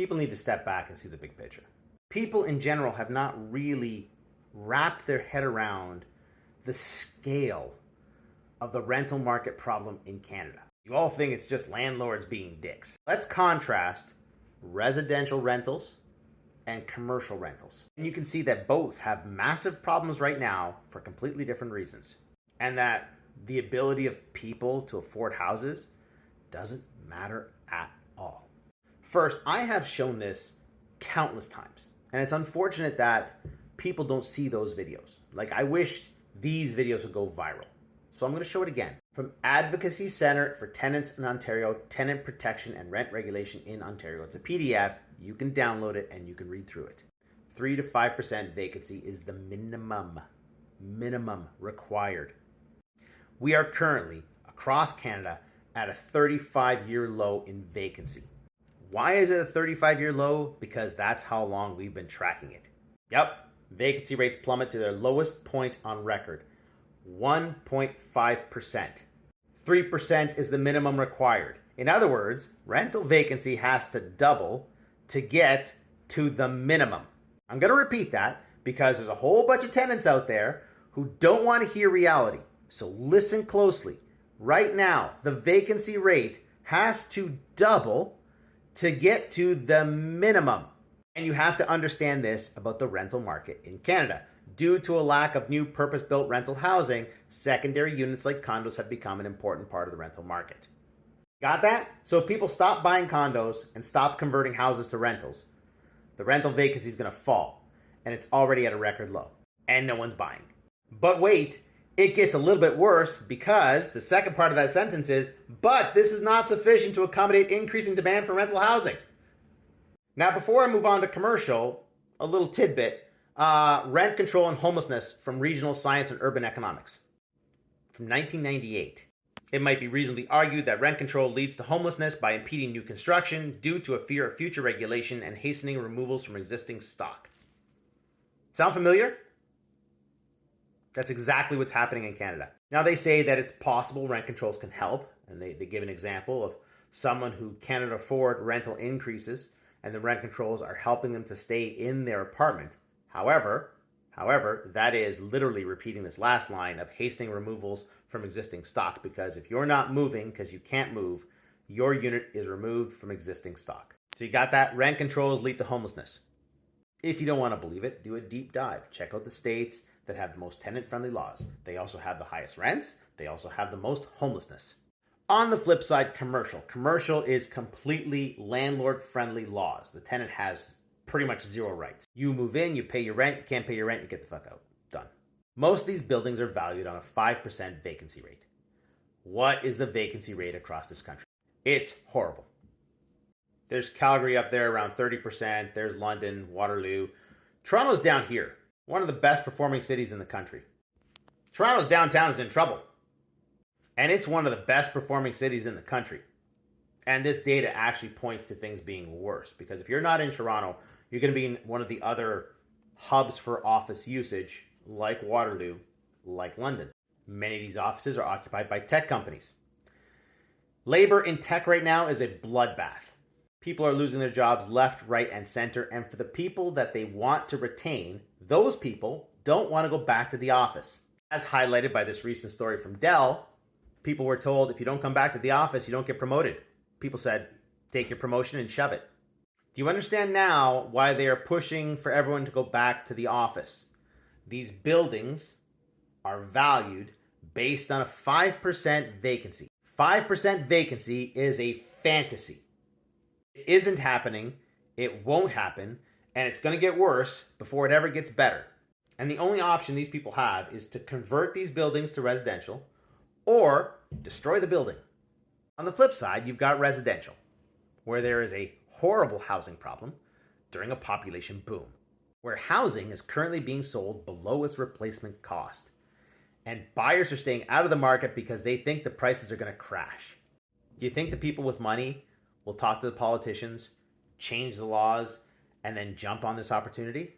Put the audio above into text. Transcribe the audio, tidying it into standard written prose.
people need to step back and see the big picture. People in general have not really wrapped their head around the scale of the rental market problem in Canada. You all think it's just landlords being dicks. Let's contrast residential rentals and commercial rentals. And you can see that both have massive problems right now for completely different reasons. And that the ability of people to afford houses doesn't matter at all. First, I have shown this countless times. And it's unfortunate that people don't see those videos. Like, I wish these videos would go viral. So I'm going to show it again. From Advocacy Center for Tenants in Ontario, Tenant Protection and Rent Regulation in Ontario. It's a PDF. You can download it and you can read through it. 3 to 5% vacancy is the minimum required. We are currently, across Canada, at a 35-year low in vacancy. Why is it a 35-year low? Because that's how long we've been tracking it. Yep, vacancy rates plummet to their lowest point on record, 1.5%. 3% is the minimum required. In other words, rental vacancy has to double to get to the minimum. I'm going to repeat that because there's a whole bunch of tenants out there who don't want to hear reality. So listen closely. Right now, the vacancy rate has to double to get to the minimum. And you have to understand this about the rental market in Canada. Due to a lack of new purpose-built rental housing, secondary units like condos have become an important part of the rental market. Got that? So if people stop buying condos and stop converting houses to rentals, the rental vacancy is going to fall. And it's already at a record low. And no one's buying. But wait, it gets a little bit worse because the second part of that sentence is, but this is not sufficient to accommodate increasing demand for rental housing. Now, before I move on to commercial, a little tidbit. Rent control and homelessness from Regional Science and Urban Economics from 1998. It might be reasonably argued that rent control leads to homelessness by impeding new construction due to a fear of future regulation and hastening removals from existing stock. Sound familiar? That's exactly what's happening in Canada. Now, they say that it's possible rent controls can help, and they give an example of someone who cannot afford rental increases, and the rent controls are helping them to stay in their apartment. However, that is literally repeating this last line of hastening removals from existing stock, because if you're not moving because you can't move, your unit is removed from existing stock. So you got that? Rent controls lead to homelessness. If you don't want to believe it, do a deep dive. Check out the states that have the most tenant-friendly laws. They also have the highest rents. They also have the most homelessness. On the flip side, commercial. Commercial is completely landlord-friendly laws. The tenant has pretty much zero rights. You move in, you pay your rent, you can't pay your rent, you get the fuck out. Done. Most of these buildings are valued on a 5% vacancy rate. What is the vacancy rate across this country? It's horrible. There's Calgary up there around 30%. There's London, Waterloo. Toronto's down here. One of the best performing cities in the country. Toronto's downtown is in trouble. And it's one of the best performing cities in the country. And this data actually points to things being worse. Because if you're not in Toronto, you're going to be in one of the other hubs for office usage, like Waterloo, like London. Many of these offices are occupied by tech companies. Labor in tech right now is a bloodbath. People are losing their jobs left, right, and center. And for the people that they want to retain, those people don't want to go back to the office. As highlighted by this recent story from Dell, people were told if you don't come back to the office, you don't get promoted. People said, take your promotion and shove it. Do you understand now why they are pushing for everyone to go back to the office? These buildings are valued based on a 5% vacancy. 5% vacancy is a fantasy. It isn't happening, it won't happen, and it's going to get worse before it ever gets better. And the only option these people have is to convert these buildings to residential or destroy the building. On the flip side, you've got residential, where there is a horrible housing problem during a population boom, where housing is currently being sold below its replacement cost. And buyers are staying out of the market because they think the prices are going to crash. Do you think the people with money will talk to the politicians, change the laws, and then jump on this opportunity?